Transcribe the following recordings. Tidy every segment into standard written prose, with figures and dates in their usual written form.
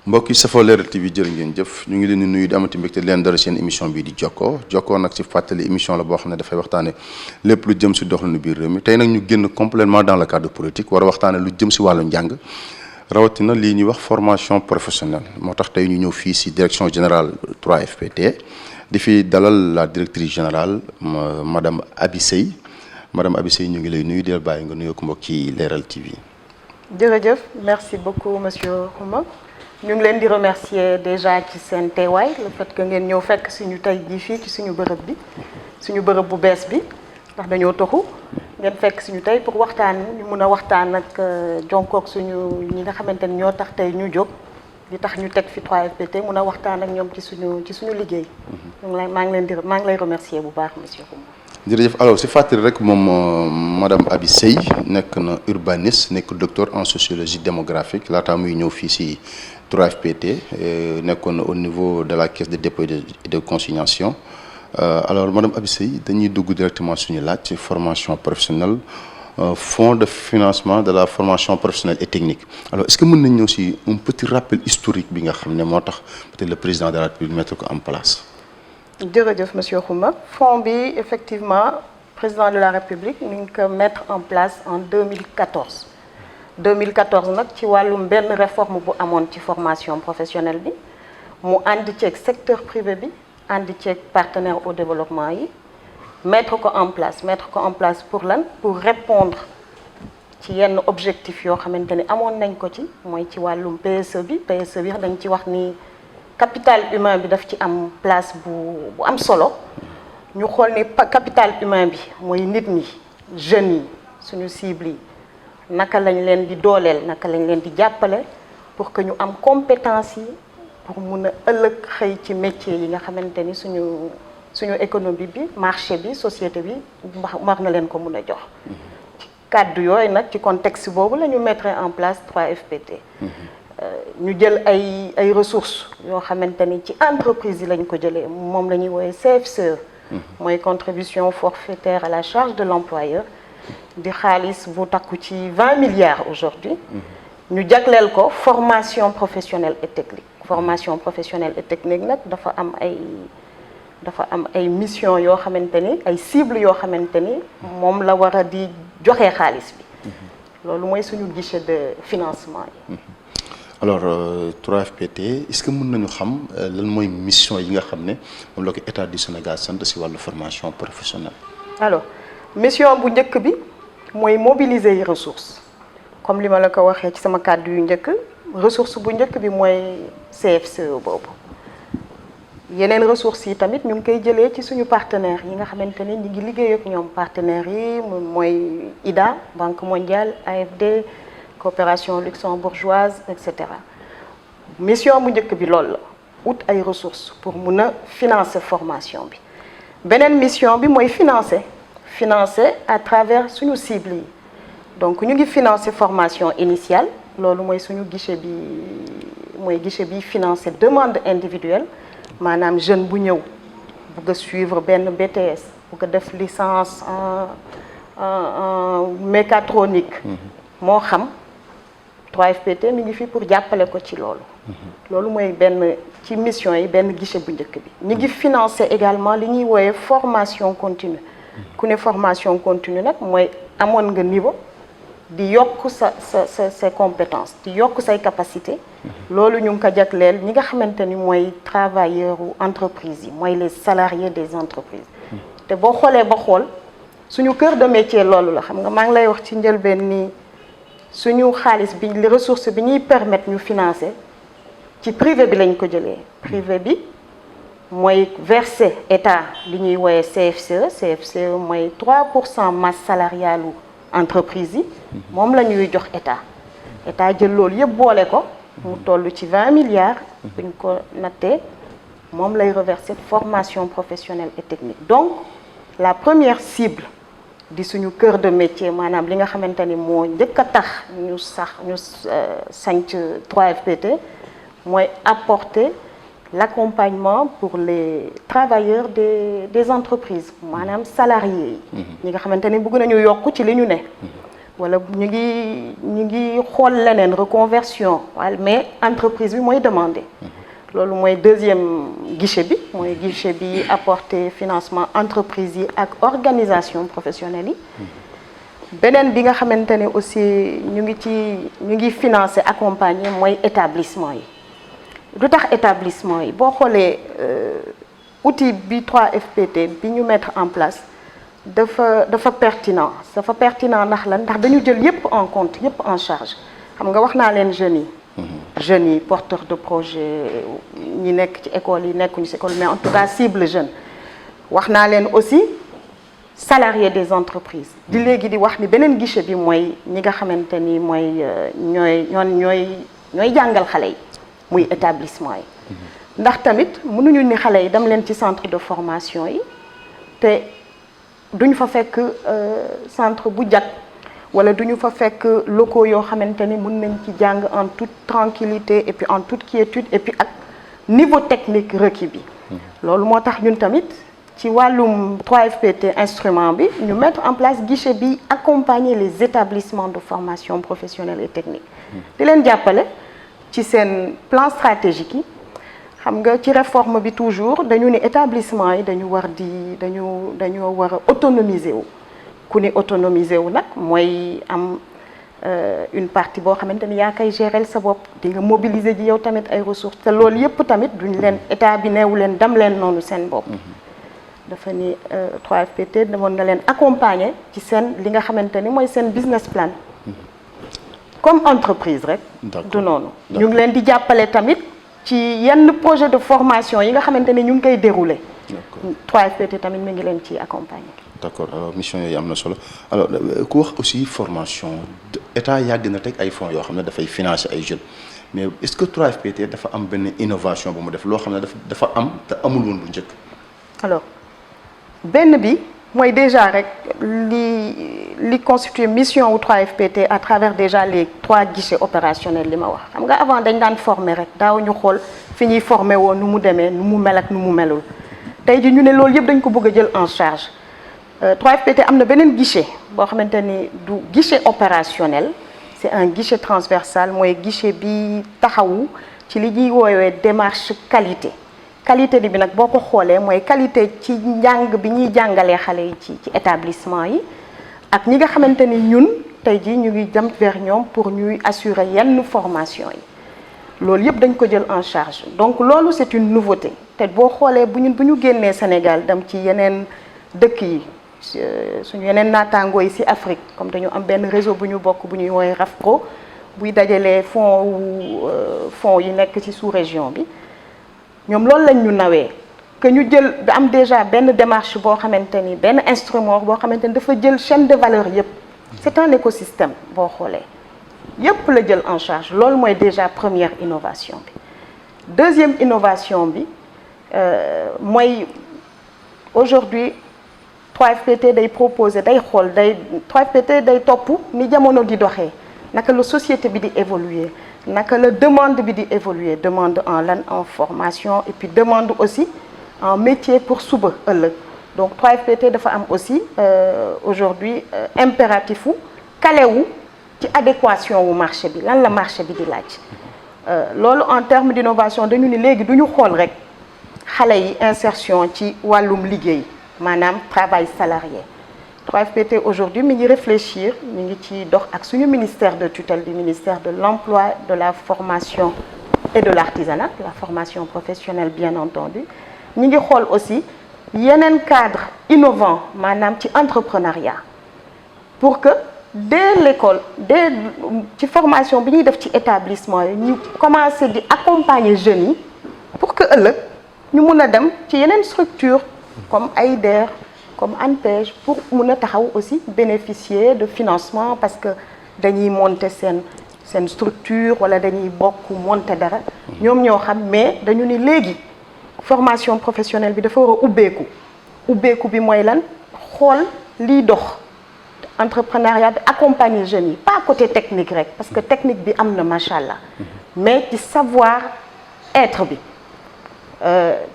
mbokk yi safoo Leral TV jërë ngeen jëf ñu ngi leen di nuyu di amati mbégte leen dara seen émission bii di jokkoo nag ci fàttali émission la boo xam ne dafay waxtaane lépp lu jëm si doxalinu biir réew mi tey nag ñu génn complètement dans le cadre politique war a waxtaane lu jëm si wàllu njàng rawatina lii ñuy wax formation professionnelle moo tax tey ñu ñëw fii si direction générale 3FPT di fi dalal la directrice générale madame Aby Seye ñu ngi lay nuyu di la bàyyi nga nuyoo ko mbokk ci Leral TV. jërëjëf merci beaucoup monsieur Xuma ñu ngi leen di remercier déjà ci seen teewaay le fait que ngeen ñëw fekk suñu tey jii fii ci suñu bërëb bu bees bi ndax dañoo toxu ngeen fekk suñu tey pour waxtaan ñu mun a waxtaan ak jonkook suñu ñi nga xamante ni ñoo tax tey ñu jóg di tax ñu teg fi 3FPT mun a waxtaan ak ñoom ci suñu liggéey. maa ngi lay remercier bu baax monsieur Xuma. jërëjëf alors si fàttali rek moom madame Aby Seye nekk na urbaniste nekk docteur en sociologie démographique laataa muy ñëw fii si 3FPT nekkoon na au niveau de la caisse de dépôt et de consignation alors madame Aby Seye dañuy dugg directement suñu laaj ci formation professionnelle fonds de financement de la formation professionnelle et technique alors est-ce que mën nañ ñëw si un petit rappel historique bi nga xam ne moo tax peut-être le président de la République mettre ko en place. jërëjëf monsieur Xuma fonds bi effectivement président de la République ñu ngi ko mettre en place en 2014 nag ci wàllum benn réforme bu amoon ci formation professionnelle bi mu ànd ceeg secteur privé bi ànd ceeg partenaire au développement yi mettre ko en place pour lan pour répondre ci yenn objectif yoo xamante ni amoon nañ ko ci mooy ci wàllum PSE bi dañ ci wax ni capital humain bi daf ci am place bu am solo ñu xool ni capital humain bi mooy nit ñi jeunes yi suñu cible yi naka lañ leen di dooleel naka lañ leen di jàppale pour que ñu am compétence yi pour mun a ëllëg xëy ci métier yi nga xamante ni suñu économie bi marché bi société bi war na leen ko mun a jox. kàddu yooyu nag ci contexte boobu la ñu mettre en place 3FPT. ñu jël ay ressources yoo xamante ni ci entreprise yi lañ ko jëlee moom la ñuy woowee CFCE. mooy contribution forfaitaire à la charge de l'employeur di xaalis bu takku ci 20 milliards aujourd'hui ñu jagleel ko formation professionnelle et technique nag dafa am ay mission yoo xamante ni ay cibles yoo xamante ni moom la war a di joxe xaalis bi loolu mooy suñu guichet de financement yi. alors 3FPT est-ce que mën nañu xam lan mooy mission yi nga xam ne moom la ko état du Sénégal sant si wàllu formation professionnelle. alors mission bu njëkk bi mooy mobiliser yi ressources comme li ma la ko waxee ci sama kàddu yu njëkk ressource bu njëkk bi mooy CFCE boobu yeneen ressources yi tamit ñu ngi koy jëlee ci suñu partenaires yi nga xamante ni ñu ngi liggéey ak ñoom partenaires yi mooy IDA Banque mondiale AFD. coopération luxembourgeoise et cetera mission bu njëkk bi loolu la ut ay ressources pour mun a financer formation bi beneen mission bi mooy financer à travers suñu cibles yi donc ñu ngi financer formation initiale loolu mooy suñu guichet bi financer demande individuelle maanaam jeune bu ñëw bëgg a suivre benn BTS bëgg a def licence en mécatronique moo xam 3FPT mi ngi fi pour jàppale ko ci loolu. loolu mooy benn ci mission yi benn guichet bu njëkk bi. ñu ngi financer également li ñuy wooyee formation continue. ku ne formation continue nag mooy amoon nga niveau di yokk sa compétence di yokk say capacité. loolu ñu ngi ko jagleel ñi nga xamante ni mooy travailleurs u entreprise yi mooy les salariés des entreprises. te boo xoolee ba xool suñu cœur de métier loolu la xam nga maa ngi lay wax ci njëlbeen nii. suñu xaalis bi les ressources bi ñuy permettre ñu financer ci privé bi lañ ko jëlee privé bi mooy verser état li ñuy woowee CFCE mooy 3% masse salariale u entreprise yi moom la ñuy jox état jël loolu yëpp boole ko mu toll ci 20 milliards buñ ko nattee moom lay reverser formation professionnelle et technique donc la première cible di suñu cœur de métier maanaam li nga xamante ni moo njëkk a tax ñu sanc 3FPT mooy apporter l'accompagnement pour les travailleurs des entreprises maanaam salariés yi ñi nga xamante ni bëgg nañu yokk ci li ñu ne wala ñu ngi xool leneen reconversion mais entreprise bi mooy demandé. loolu mooy deuxième guichet bi apporter financement entreprise yi ak organisation professionnelle yi. beneen bi nga xamante ne aussi ñu ngi financer accompagner mooy établissement yi. lu tax établissement yi boo xoolee outil bi 3FPT bi ñu mettre en place dafa pertinent ndax lan ndax dañu jël yépp en compte yépp en charge xam nga wax naa leen jeunes yi porteurs de projet ñi nekk ci école yi nekkuñu ci école mais en tout cas cible jeune wax naa leen aussi salariés des entreprises di léegi di wax ni beneen guichet bi mooy ñi nga xamante ni mooy ñooy jàngal xale yi muy établissement yi ndax tamit mënuñu ni xale yi dem leen ci centre de formation yi te duñ fa fekk centre bu jag wala duñu fa fekk locaux yoo xamante ni mën nañ ci jàng en toute tranquillité et puis en toute quiétude et puis ak niveau technique requis bi loolu moo tax ñun tamit ci wàllum 3FPT instrument bi ñu mettre en place guichet bi accompagner les établissements de formation professionnelle et technique di leen jàppale ci seen plan stratégique yi xam nga ci réforme bi toujours dañu ni établissement yi dañu war a autonomiser wu ku ni autonomiser wu nag mooy am une partie boo xamante ni yaa koy gérer sa bopp di nga mobiliser ji yow tamit ay ressources te loolu yépp tamit duñ leen état bi neewu leen dem leen noonu seen bopp dafa ni 3FPT demoon na leen accompagner ci seen li nga xamante ni mooy seen business plan comme entreprise rek du noonu ñu ngi leen di jàppale tamit ci yenn projet de formation yi nga xamante ni ñu ngi koy dérouler 3FPT tamit mi ngi leen ci accompagner. d'accord alors mission yooyu am na solo alors ku wax aussi formation état yàgg na teg ay fonds yoo xam ne dafay financer ay jeunes mais est-ce que 3FPT dafa am benn innovation bu mu def loo xam ne dafa am te amul woon bu njëkk. alors benn bi mooy déjà rek li constitué mission wu 3FPT à travers déjà les 3 guichets opérationnels li ma wax xam nga avant dañ daan former rek daaw ñu xool fi ñuy former woon nu mu demee nu mu mel ak nu mu melul tey ji ñu ne loolu yëpp dañ ko bëgg a jël en charge 3FPT am na beneen guichet boo xamante ni du guichet opérationnel c'est un guichet transversal mooy guichet bi taxawu ci li ñuy woowee démarche qualité bi nag boo ko xoolee mooy qualité ci njàng bi ñuy jàngalee xale yi ci établissement yi ak ñi nga xamante ni ñun tey jii ñu ngi dem vers ñoom pour ñuy assurer yenn formation yi loolu yëpp dañ ko jël en charge donc loolu c'est une nouveauté te boo xoolee bu ñu génnee Sénégal dem ci yeneen dëkk yi suñu yeneen naataangoo yi ci Afrique comme dañu am benn réseau bu ñu bokk bu ñuy woowee RAFPRO buy dajalee fonds yi nekk ci sous-région bi ñoom loolu lañ ñu nawee que ñu jël da am déjà benn démarche boo xamante ni benn instrument boo xamante ni dafa jël chaîne de valeur yépp c'est un écosystème boo xoolee yépp la jël en charge loolu mooy déjà première innovation bi deuxième innovation bi mooy aujourd'hui 3FPT day proposer day xool 3FPT day topp ni jamono di doxee naka la société bi di évoluer naka la demande bi di évoluer demande en formation et puis demande aussi en métier pour suba ëllëg donc 3FPT dafa am aussi aujourd'hui impératif wu kale wu ci adéquation wu marché bi lan la marché bi di laaj loolu en termes d'innovation dañu ni léegi du ñu xool rek xale yi insertion ci wàllum liggéey maanaam travail salarié 3FPT aujourd'hui mi ngi réfléchir mi ngi ci dox ak suñu ministère de tutelle du ministère de l'emploi de la formation et de l'artisanat la formation professionnelle bien entendu ñi ngi xool aussi yeneen cadre innovant maanaam ci entrepreneuriat pour que dès l'école dès ci formation bi ñuy def ci établissement yi ñu commencer di accompagner jeunes yi pour que ëllëg ñu mun a dem ci yeneen structure comme AIDER comme ANPEJ pour mun a taxaw aussi bénéficier de financement parce que dañuy monter seen structure wala dañuy bokk monter dara ñoom ñoo xam mais dañu ni léegi formation professionnelle bi dafa war a ubbeeku bi mooy lan xool liy dox entrepreneuriat bi accompagner jeunes yi pas côté technique rek parce que technique bi am na macha allah mais ci savoir être bi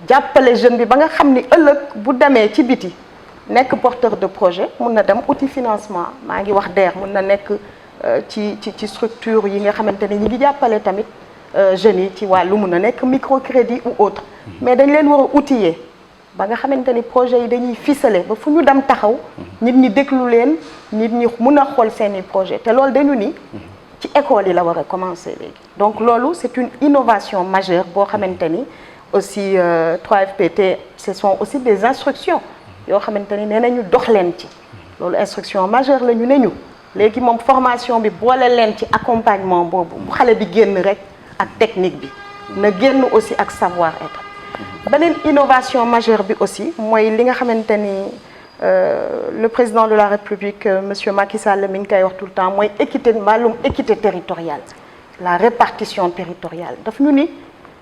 jàppale jeune bi ba nga xam ni ëllëg bu demee ci biti nekk porteur de projet mun na dem outil financement maa ngi wax DER mun na nekk ci structure yi nga xamante ne ñi ngi jàppale tamit jeunes yi ci wàllu mun na nekk microcrédit ou autre mais dañ leen war a outiller ba nga xamante ni projet yi dañuy ficeler ba fu ñu dem taxaw nit ñi déglu leen nit ñi mun a xool seeni projet te loolu dañu ni ci école yi la war a commencer léegi donc loolu c'est une innovation majeure boo xamante ni aussi 3FPT ce sont aussi des instructions yoo xamante ni nee nañu dox leen ci loolu instruction majeure la ñu ne ñu léegi moom formation bi boole leen ci accompagnement boobu bu xale bi génn rek ak technique bi na génn aussi ak savoir-être beneen innovation majeure bi aussi mooy li nga xamante ni le président de la République monsieur Macky Sall mi ngi koy wax tout le temps mooy équité wàllum équité territoriale la répartition territoriale daf ñu ni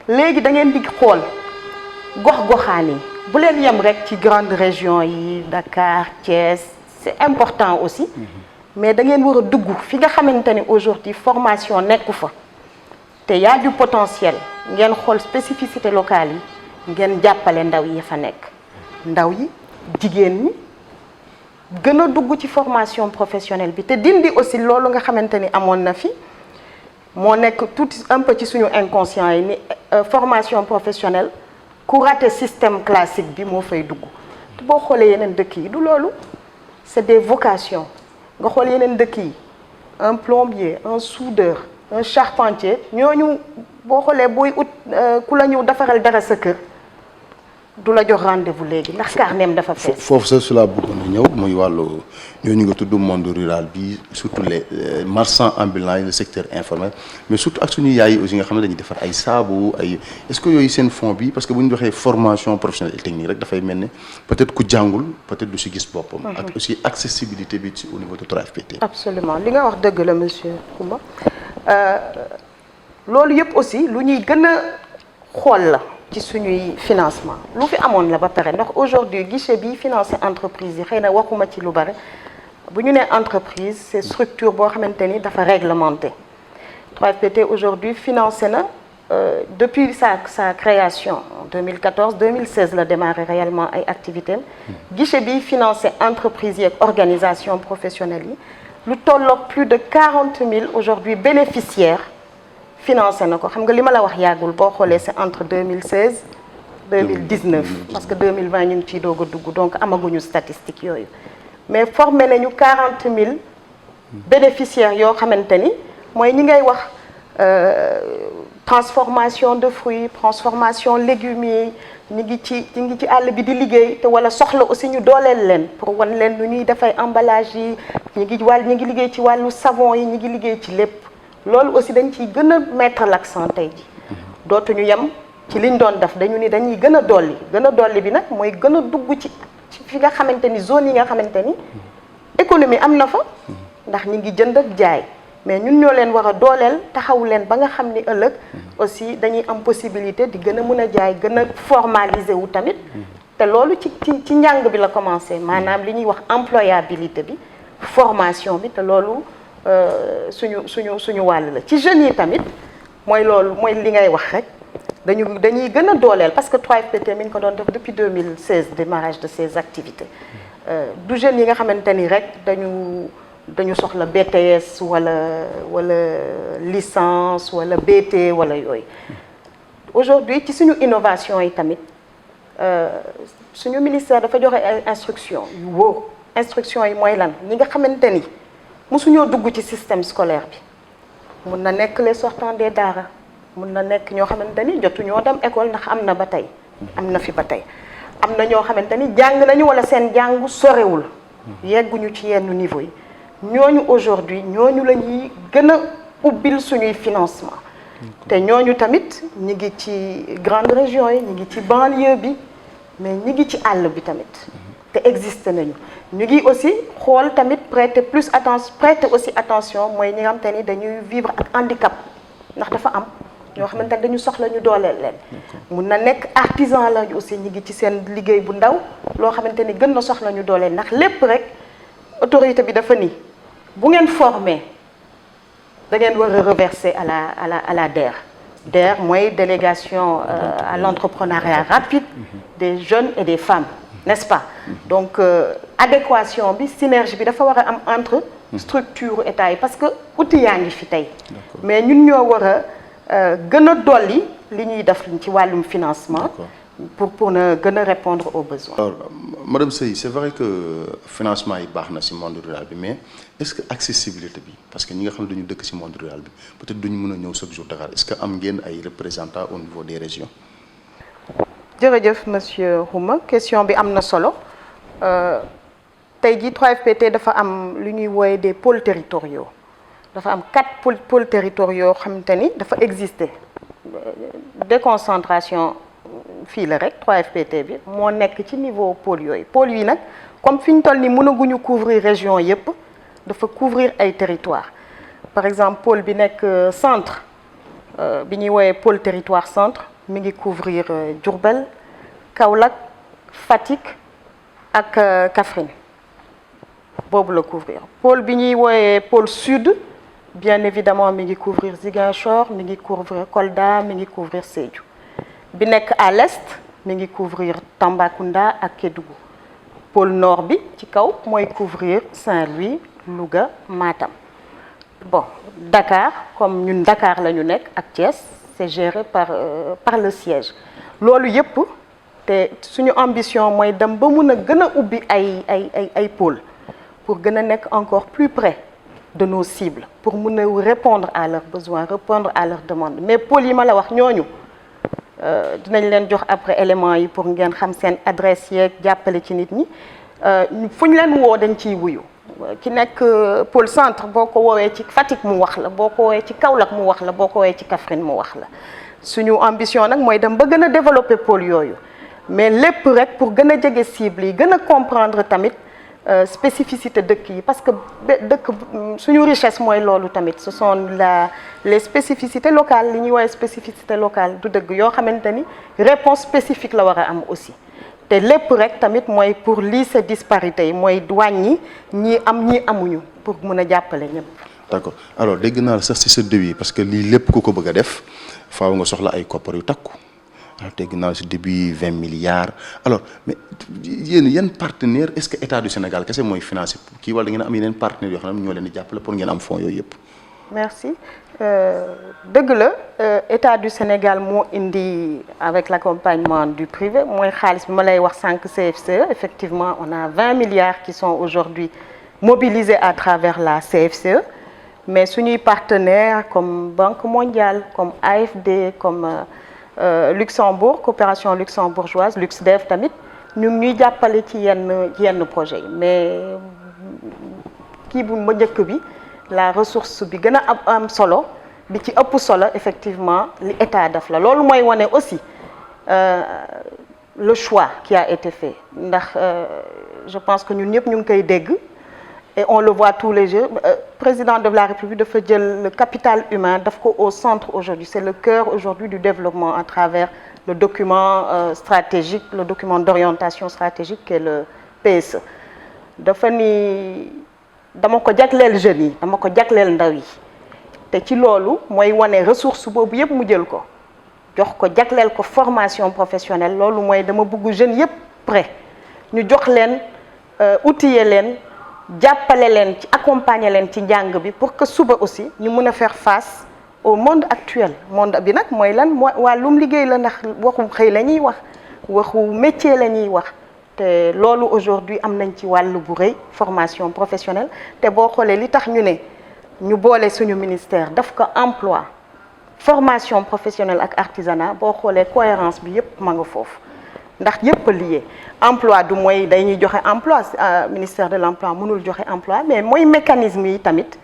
léegi da ngeen di xool gox-goxaan yi bu leen yem rek ci grande région yi Dakar Thiès c'est important aussi mais da ngeen war a dugg fi nga xamante ni aujourd'hui formation nekku fa te y a du potentiel ngeen xool spécificité locale yi ngeen jàppale ndaw yi fa nekk ndaw yi jigéen ñi gën a dugg ci formation professionnelle bi te dindi aussi loolu nga xamante ni amoon na fi moo nekk tout un peu ci suñu inconscient yi ni formation professionnelle ku raté système classique bi moo fay dugg te boo xoolee yeneen dëkk yi du loolu c'est des vocations nga xool yeneen dëkk yi un plombier un soudeur un charpentier ñooñu boo xoolee booy ut ku la ñëw defaral dara sa kër du la jox rendez-vous léegi ndax carnet dafa fees. foofu sax su la bëggoon a ñëw muy wàllu ñooñu nga tudd monde rural bi surtout les marchands ambulants yi le secteur informel mais surtout ak suñu yaay yi aussi nga xam ne dañuy defar ay saabu ay est-ce que yooyu seen fond bi parce que bu ñu waxee formation professionnelle et technique rek dafay mel ne peut-être ku jàngul peut-être du si gis boppam. ak aussi accessibilité bi ci au niveau de 3FPT. absolument li nga wax dëgg la monsieur Coumba loolu yëpp aussi lu ñuy gën a xool la. ci suñuy financement lu fi amoon la ba pare ndax aujourd'hui guichet bi financé entreprise yi xëy na waxuma ci lu bari bu ñu nee entreprise c'est structure boo xamante ni dafa réglementé 3FPT aujourd'hui financé na depuis sa création en 2014 2016 la démarré réellement ay activités guichet bi financé entreprise yi ak organisation professionnelle yi lu tolloog plus de 40 000 aujourd'hui bénéficiaires financé na ko xam nga li ma la wax yàggul boo xoolee c'est entre 2016 2019 parce que 2020 ñu ngi ciy doog a dugg donc amaguñu statistique yooyu mais formé nañu 40 000 bénéficiaires yoo xamante ni mooy ñi ngay wax transformation de fruits transformation légumiers ñi ngi ci àll bi di liggéey te wala soxla aussi ñu dooleel leen pour wan leen nu ñuy dafay emballage yi ñi ngi liggéey ci wàllu savon yi ñi ngi liggéey ci lépp loolu aussi dañ ciy gën a mettre l'accent tey ji dootuñu yem ci liñ doon def dañu ni dañuy gën a dolli bi nag mooy gën a dugg ci fi nga xamante ni zone yi nga xamante ni économie am na fa ndax ñi ngi jënd ak jaay mais ñun ñoo leen war a dooleel taxawu leen ba nga xam ni ëllëg aussi dañuy am possibilité di gën a mën a jaay gën a formaliser wu tamit te loolu ci njàng bi la commencé maanaam li ñuy wax employabilité bi formation bi te loolu suñu wàll la ci jeunes yi tamit mooy loolu mooy li ngay wax rek dañuy gën a dooleel parce que 3FPT mi ngi ko doon def depuis 2016 démarrage de ces activités du jeunes yi nga xamante ni rek dañu soxla BTS wala licence wala BT wala yooyu aujourd'hui ci suñu innovation yi tamit suñu ministère dafa joxe ay instructions yu wóor instructions yi mooy lan ñi nga xamante ni musuñoo dugg ci système scolaire bi mun na nekk les sortants des daara mun na nekk ñoo xamante ni jotuñoo dem école ndax am na ba tey am na fi ba tey am na ñoo xamante ni jàng nañu wala seen jàngu sorewul yegguñu ci yenn niveau yi ñooñu aujourd'hui ñooñu la ñuy gën a ubbil suñuy financement te ñooñu tamit ñi ngi ci grande région yi ñi ngi ci banlieue bi mais ñi ngi ci àll bi tamit te existe nañu ñu ngi aussi xool tamit prêter aussi attention mooy ñi nga xamante ni dañuy vivre ak handicap ndax dafa am ñoo xamante ni dañu soxla ñu dooleel leen mun na nekk artisan lañu aussi ñi ngi ci seen liggéey bu ndaw loo xamante ni gën na soxla ñu dooleel ndax lépp rek autorité bi dafa ni bu ngeen formé da ngeen war a reverser à la DER DER mooy délégation à l'entrepreneuriat rapide des jeunes et des femmes, n'est-ce pas? Donc adéquation bi synergie bi dafa war a am entre structure état yi parce que outil yaa ngi fi tey mais ñun ñoo war a gën a dolli li ñuy def ci wàllum financement pour ne gën a répondre aux besoins. Alors madame Seye, c'est vrai que financement yi baax na ci monde rural bi mais est-ce que accessibilité bi parce que ñi nga xam ne dañu dëkk ci monde rural bi peut-être duñu mën a ñëw chaque jour Dakar est-ce que am ngeen ay représentants au niveau des régions? jërëjëf monsieur Xuma question bi am na solo tey jii 3FPT dafa am lu ñuy wooye des pôles territoriaux dafa am 4 pôles territoriaux yoo xamante ni dafa exister déconcentration fii la rek 3FPT bi moo nekk ci niveau pôle yooyu pôle yi nag comme fi ñu toll ni mënaguñu couvrir région yépp dafa couvrir ay territoires par exemple pôle bi nekk centre bi ñuy wooyee pôle territoire centre mi ngi couvrir Diourbel Kaolack Fatick ak Kaffrine boobu la couvrir pôle bi ñuy wooyee pôle sud bien évidemment mi ngi couvrir Ziguinchor mi ngi couvrir Kolda mi ngi couvrir Sédhiou bi nekk à l'est mi ngi couvrir Tambacounda ak Kédougou pôle nord bi ci kaw mooy couvrir Saint-Louis Louga Matam bon Dakar comme ñun Dakar la ñu nekk ak Thiès c'est géré par le siège loolu yépp te suñu ambition mooy dem ba mun a gën a ubbi ay pôle pour gën a nekk encore plus près de nos cibles pour mun a répondre à leurs besoins répondre à leurs demandes mais pôle yi ma la wax ñooñu dinañ leen jox après éléments yi pour ngeen xam seen adresse yeeg jàppale ci nit ñi fu ñu leen woo dañ ciy wuyu ki nekk pôle centre boo ko woowee ci Fatick mu wax la boo ko woowee ci Kaolack mu wax la boo ko woowee ci Kaffrine mu wax la suñu ambition nag mooy dem ba gën a développer pôle yooyu mais lépp rek pour gën a jege cible yi gën a comprendre tamit spécificité dëkk yi parce que dëkk suñu richesse mooy loolu tamit ce sont les spécificités locales li ñuy woowee spécificité locale du dëgg yoo xamante ni réponse spécifique la war a am aussi te lépp rek tamit mooy pour lisser disparité yi mooy wàññi ñii am ñii amuñu pour mën a jàppale ñëpp. D'accord alors dégg naa la sax ci sa début parce que lii lépp ku ko bëgg a def faaw nga soxla ay koppar yu takku. dégg naa ci début 20 milliards alors mais yéen yan partenaire est-ce que état du Sénégal kese mooy financé kii wala da ngeen am yeneen partenaires yoo xam ne ñoo leen di jàppale pour ngeen am fonds yooyu yëpp. merci dëgg la état du Sénégal moo indi avec l'accompagnement du privé mooy xaalis bi ma lay wax sànq CFCE effectivement on a 20 milliards qui sont aujourd'hui mobilisés à travers la CFCE mais suñuy partenaires comme Banque mondiale comme AFD comme Luxembourg coopération luxembourgeoise Luxdev tamit ñu ngi ñuy jàppale ci yenn projet yi mais kii bu ma njëkk bi la ressource bi gën a am solo bi ci ëpp solo effectivement li état def la loolu mooy wane aussi le choix qui a été fait ndax je pense que ñun ñëpp ñu ngi koy dégg et on le voit tous les jours président de la République dafa jël le capital humain daf ko au centre aujourd'hui c'est le cœur aujourd'hui du développement à travers le document stratégique le document d'orientation stratégique qui est le PSE dafa ni dama ko jagleel jeunes yi dama ko jagleel ndaw yi te ci loolu mooy wane ressource boobu yëpp mu jël ko jox ko jagleel ko formation professionnelle loolu mooy dama bëgg jeunes yëpp prêt ñu jox leen outiller leen jàppale leen ci accompagner leen ci njàng bi pour que suba aussi ñu mën a faire face au monde actuel monde bi nag mooy lan wàllum liggéey la ndax waxu xëy la ñuy wax waxu métier la ñuy wax te loolu aujourd'hui am nañ ci wàllu bu rëy formation professionnelle te boo xoolee li tax ñu ne ñu boole suñu ministère daf ko emploi formation professionnelle ak artisanat boo xoolee cohérence bi yépp ma nga foofu ndax yépp lié emploi du mooy dañuy joxe emploi ministère de l'emploi mënul joxe emploi mais mooy mécanisme yi tamit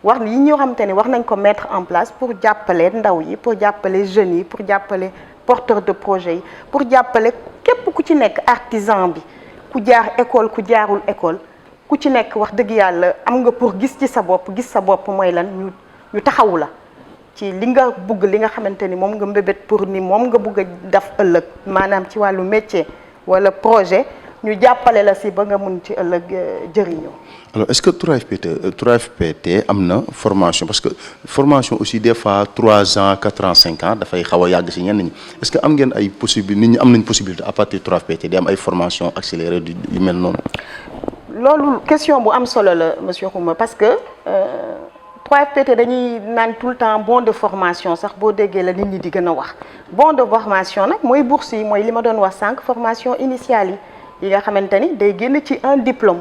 wax yi ñoo xamante ni wax nañ ko mettre en place pour jàppale ndaw yi pour jàppale jeunes yi pour jàppale porteurs de projet yi pour jàppale képp ku ci nekk artisan bi ku jaar école ku jaarul école ku ci nekk wax dëgg yàlla am nga pour gis sa bopp mooy lan ñu taxawu la ci li nga bëgg li nga xamante ni moom nga mbébét pour ni moom nga bëgg a def ëllëg maanaam ci wàllu métier wala projet ñu jàppale la si ba nga mun ci ëllëg jëriñoo. alors est-ce que 3FPT am na formation parce que formation aussi des fois 3 ans 4 ans 5 ans dafay xaw a yàgg si ñenn ñi est-ce que am ngeen ay nit ñi am nañ possibilité à partir de 3FPT di am ay formation accélérée yu mel noonu. loolu question bu am solo la monsieur Xuma parce que 3FPT dañuy naan tout le temps bon de formation sax boo déggee la nit ñi di gën a wax bon de formation nag mooy bourse yi mooy li ma doon wax sànq formation initiale yi nga xamante ni day génn ci un diplôme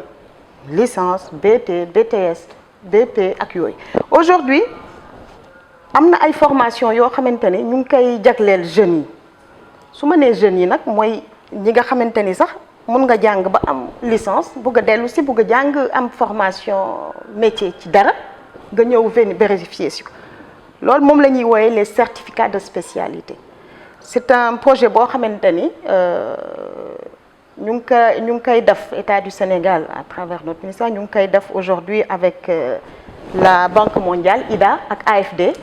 licence BT BTS BP ak yooyu. aujourd'hui am na ay formation yoo xamante ni ñu ngi koy jagleel jeunes yi su ma nee jeunes yi nag mooy ñi nga xamante ni sax mun nga jàng ba am licence bugg a dellu si bugg a jàng am formation métier ci dara nga ñëw vérifier si ko loolu moom la ñuy wooyee les certificats de c'est un projet boo xamante ni ñu ngi koy def État du Sénégal à travers notre ministère ñu ngi koy def aujourd'hui avec la Banque mondiale IDA ak AFD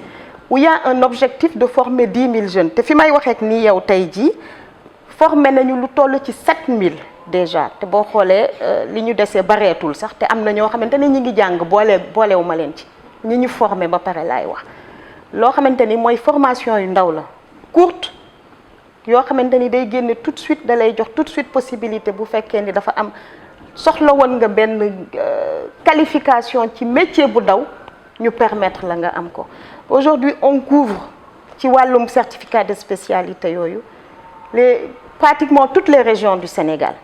où il y a un objectif de former 10 000 jeunes te fi may waxee ak nii yow tey jii formé nañu lu toll ci 7 000 déjà te boo xoolee li ñu desee bareetul sax te am na ñoo xamante ni ñi ngi jàng boolewu ma leen ci ñi ñu formé ba pare laay wax loo xamante ni mooy formation yu ndaw la courte yoo xamante ni day génne tout de suite da lay jox tout de suite possibilité bu fekkee ni dafa am soxla woon nga benn qualification ci métier bu ndaw ñu permettre la nga am ko aujourd'hui on couvre ci wàllum certificat de spécialité yooyu pratiquement toutes les régions du Sénégal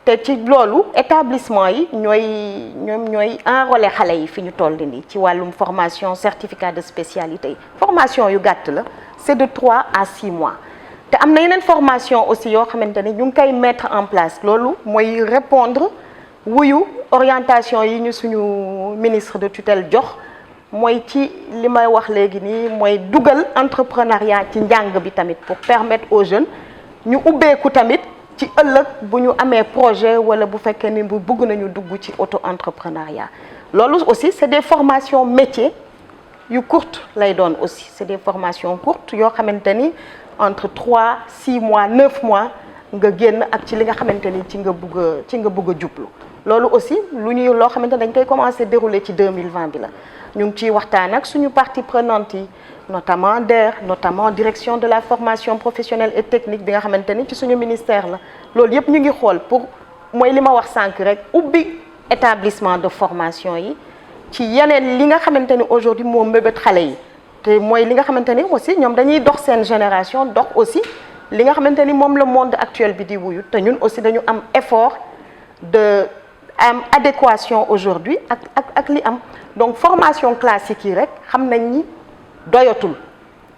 te ci loolu établissement yi ñooy enrôler xale yi fi ñu toll nii ci wàllum formation certificat de spécialité yi formation yu gàtt la c'est de 3 à 6 mois te am na yeneen formation aussi yoo xamante ni ñu ngi koy mettre en place loolu mooy répondre wuyu orientation yi ñu suñu ministre de tutelle jox mooy ci li may wax léegi nii mooy dugal entrepreneuriat ci njàng bi tamit pour permettre aux jeunes ñu ubbeeku tamit ci ëllëg bu ñu amee projet wala bu fekkee ni bu bëgg nañu dugg ci auto-entrepreneuriat loolu aussi c'est des formations métiers yu courtes lay doon aussi c'est des formations courtes yoo xamante ni entre 3 6 mois 9 mois nga génn ak ci li nga xamante ni ci nga bëgg a jublu loolu aussi loo xamante ni dañ koy commencer dérouler ci 2020 bi la ñu ngi ciy waxtaan ak suñu parties prenantes yi notamment DER notamment direction de la formation professionnelle et technique bi nga xamante ni ci suñu ministère la loolu yëpp ñu ngi xool pour mooy li ma wax sànq rek ubbi établissement de formation yi ci yeneen li nga xamante ni aujourd'hui moo mbébét xale yi te mooy li nga xamante ni aussi ñoom dañuy dox seen génération dox aussi li nga xamante ni moom le monde actuel bi di wuyu te ñun aussi dañu am effort de am adéquation aujourd'hui ak li am donc formation classique yi rek xam nañ ni doyatul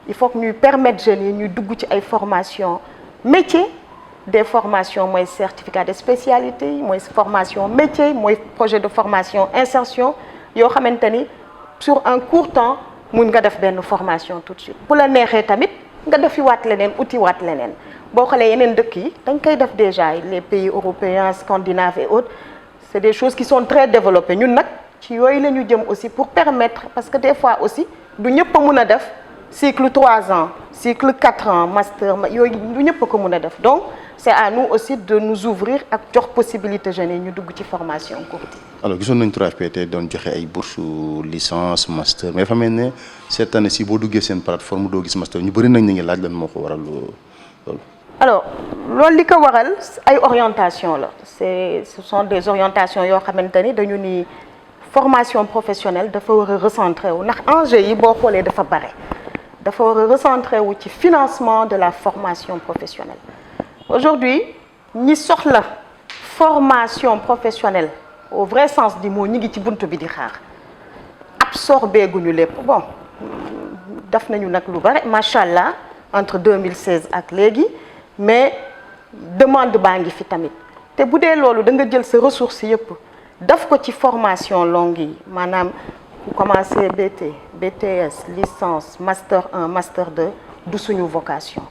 il faut que ñuy permettre jeunes yi ñuy dugg ci ay formation métier des formations mooy certificat de spécialité yi mooy formation métier mooy projet de formation insertion yoo xamante ni sur un court temps mun nga def benn formation tout de suite bu la neexee tamit nga defi waat leneen uti waat leneen boo xoolee yeneen dëkk yi dañ koy def déjà les pays européens scandinaves et autres c'est des choses qui sont très développées ñun nag ci yooyu la ñu jëm aussi pour permettre parce que des fois aussi du ñëpp a mun a def cycle 3 ans cycle 4 ans master yooyu du ñëpp a ko mun a def donc c'est à nous aussi de nous ouvrir ak jox possibilité jeunes yi ñu dugg ci formation courte. alors gisoon nañ 3FPT doon joxe ay bourses licence master mais dafa mel ne cette année si boo duggee seen plateforme doo gis master ñu bëri nañ ñu ngi laaj lan moo ko waral loolu. alors loolu li ko waral ay orientation la ce sont des orientations yoo xamante ni dañu ni formation professionnelle dafa war a recentrer wu ndax enjeu yi boo xoolee dafa bare dafa war a recentrer wu ci financement de la formation professionnelle aujourd'hui ñi soxla formation professionnelle au vrai sens du mot ñi ngi ci buntu bi di xaar absorbé guñu lépp bon def nañu nag lu bare macha allah entre 2016 ak léegi mais demande baa ngi fi tamit te bu dee loolu da nga jël sa ressources yëpp daf ko ci formation longue yi maanaam ku commencé BT BTS licence master 1 master 2 du suñu vocation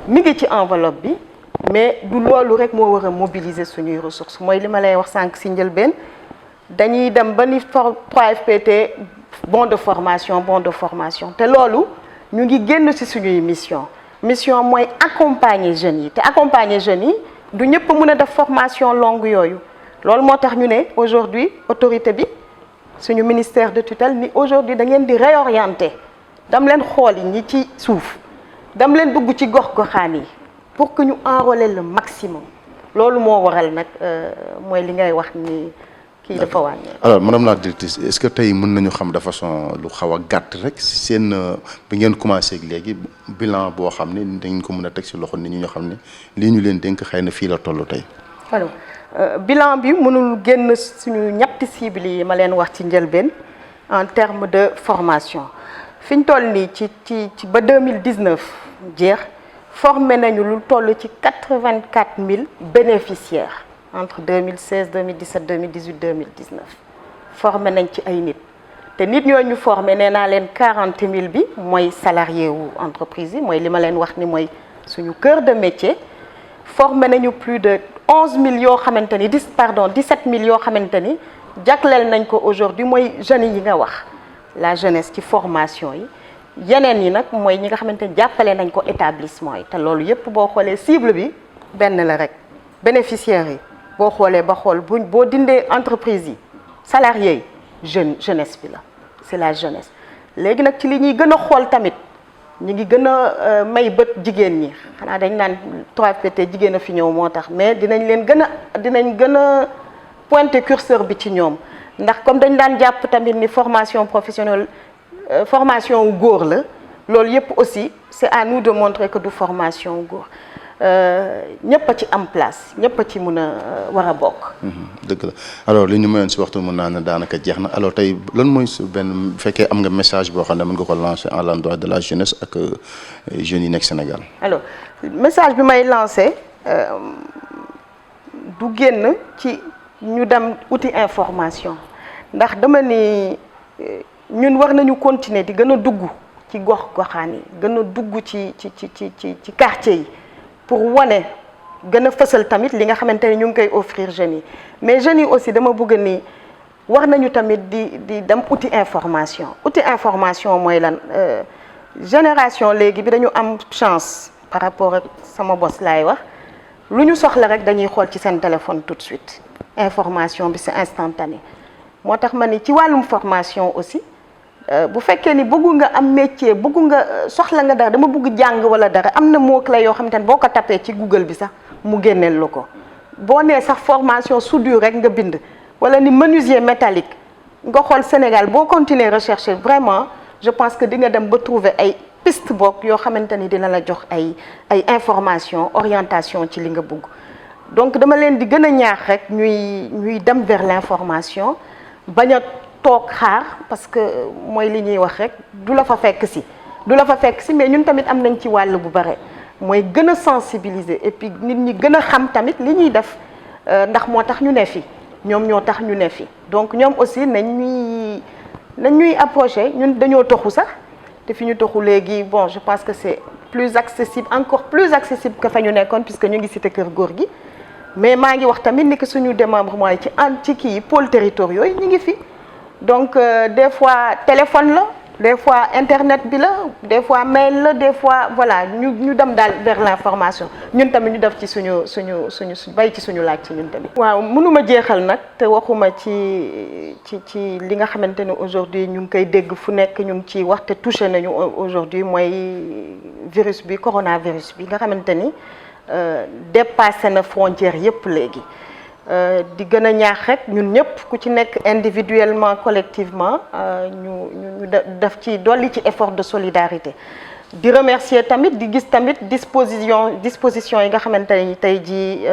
mi ngi ci enveloppe bi mais du loolu rek moo war a mobiliser suñuy ressources mooy li ma lay wax sànq si njëlbeen dañuy dem ba ni 3FPT bon de formation te loolu ñu ngi génn ci suñuy mission mooy accompagner jeunes yi te accompagner jeunes yi du ñëpp mën a def formation longue yooyu loolu moo tax ñu ne aujourd'hui autorité bi suñu ministère de tutelle ni aujourd'hui da ngeen di réorienter dam leen xool yi ñi ci suuf dam leen dugg ci gox-goxaan yi pour que ñu enrôler le maximum loolu moo waral nag mooy li ngay wax ni kii dafa wàññi. alors madame la directrice est-ce que tey mën nañu xam de façon lu xaw a gàtt rek seen bi ngeen commencé ak léegi bilan boo xam ne dañ ko mën a teg ci loxo nit ñi ñoo xam ne lii ñu leen dénk xëy na fii la toll tey. alors bilan bi mënul génn suñu ñetti cibles yi ma leen wax ci njëlbeen en termes de formation fi ñu toll nii ci ba 2019 jeex formé nañu lu toll ci 84 000 bénéficiaires entre 2016 2017 2018 2019 formé nañ ci ay nit te nit ñooñu ñu formé nee naa leen 40 000 bi mooy salarié wu entreprise yi mooy li ma leen wax ni mooy suñu cœur de métier formé nañu plus de 11 000 yoo xamante ni 17 000 yoo xamante ni jagleel nañ ko aujourd'hui mooy jeunes yi nga wax la jeunesse ci formation yi yeneen yi nag mooy ñi nga xamante ni jàppale nañ ko établissement yi te loolu yépp boo xoolee cible bi benn la rek bénéficiaires yi boo xoolee ba xool boo dindee entreprise yi salariés yi jeunesse bi la c'est la jeunesse léegi nag ci li ñuy gën a xool tamit ñu ngi gën a may bët jigéen ñi xanaa dañ naan 3FPT jigéen a fi ñëw moo tax mais dinañ gën a pointer curseur bi ci ñoom ndax comme dañ daan jàpp tamit ni formation professionnelle formation wu góor la loolu yépp aussi c'est à nous de montrer que du formation wu góor ñëpp a ci am place ñëpp a ci mën a war a bokk. dëgg la alors li ñu mayoon si waxtu mën naa ne daanaka jeex na alors tey lan mooy su benn bu fekkee am nga message boo xam ne mën nga ko lancer à l'endroit de la jeunesse ak jeunes yi nekk Sénégal. alors message bi may lancer du génn ci ñu dem uti information ndax dama ni ñun war nañu continuer di gën a dugg ci gox-goxaan yi gën a dugg ci quartier yi. pour wane gën a fësal tamit li nga xamante ni ñu ngi koy offrir jeunes yi mais jeunes yi aussi dama bëgg ni war nañu tamit di dem uti information mooy lan génération léegi bi dañu am chance par rapport ak sama bos laay wax lu ñu soxla rek dañuy xool ci seen téléphone tout de suite information bi c'est instantané moo tax ma ni ci wàllum formation aussi bu fekkee ni bëggu nga am métier bëggu nga soxla nga dara dama bëgg jàng wala dara am na mot-clé yoo xamante ne boo ko tapé ci Google bi sax mu génneel la ko boo nee sax formation soudure rek nga bind wala ni menuisier métallique nga xool Sénégal boo continuer rechercher vraiment je pense que di nga dem ba trouver ay piste bokk yoo xamante ni dina la jox ay information orientation ci li nga bëgg donc dama leen di gën a ñaax rek ñuy dem vers l'information bañ a toog xaar parce que mooy li ñuy wax rek du la fa fekk si mais ñun tamit am nañ ci wàll bu bare mooy gën a sensibiliser et puis nit ñi gën a xam tamit li ñuy def ndax moo tax ñu ne fi ñoom ñoo tax ñu ne fi donc ñoom aussi nañ ñuy approcher ñun dañoo toxu sax te fi ñu toxu léegi bon je pense que c'est encore plus accessible que fa ñu nekkoon puisque ñu ngi cité Kër Góor gi mais maa ngi wax tamit ni que suñu démembrement yi ci kii pôles territoriaux yi ñu ngi fi. donc des fois téléphone la des fois internet bi la des fois mail la des fois voilà ñu dem daal vers l'information ñun tamit ñu def ci suñu bay ci suñu laaj ci ñun tamit. waaw mënuma jeexal nag te waxuma ci li nga xamante ni aujourd'hui ñu ngi koy dégg fu nekk ñu ngi ciy wax te touché nañu aujourd'hui mooy virus bi coronavirus bi nga xamante ni dépassé na frontières yépp léegi. di gën a ñaax rek ñun ñëpp ku ci nekk individuellement collectivement ñu def ci dolli ci effort de solidarité di remercier tamit di gis tamit disposition yi nga xamante ni tey jii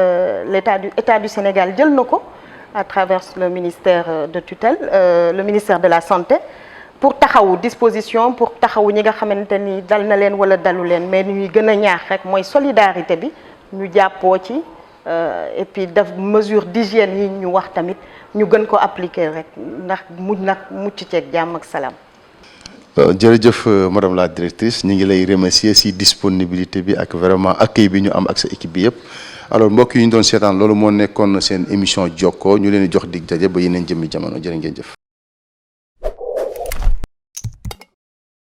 l'état du Sénégal jël na ko à travers le ministère de tutelle le ministère de la santé pour taxawu disposition pour taxawu ñi nga xamante ni dal na leen wala dalu leen mais ñuy gën a ñaax rek mooy solidarité bi ñu jàppoo ci et puis def mesure d'hygiène yi ñu wax tamit ñu gën ko appliquer rek ndax mucc ceeg jàmm ak salaam. jërëjëf madame la directrice ñu ngi lay remercier ci disponibilité bi ak vraiment accueil bi ñu am ak sa équipe bi yëpp. alors mbokk yi ñu doon seetaan loolu moo nekkoon seen émission Jokkoo ñu leen di jox dig daje ba yeneen jëmmi jamono jërë ngeen jëf.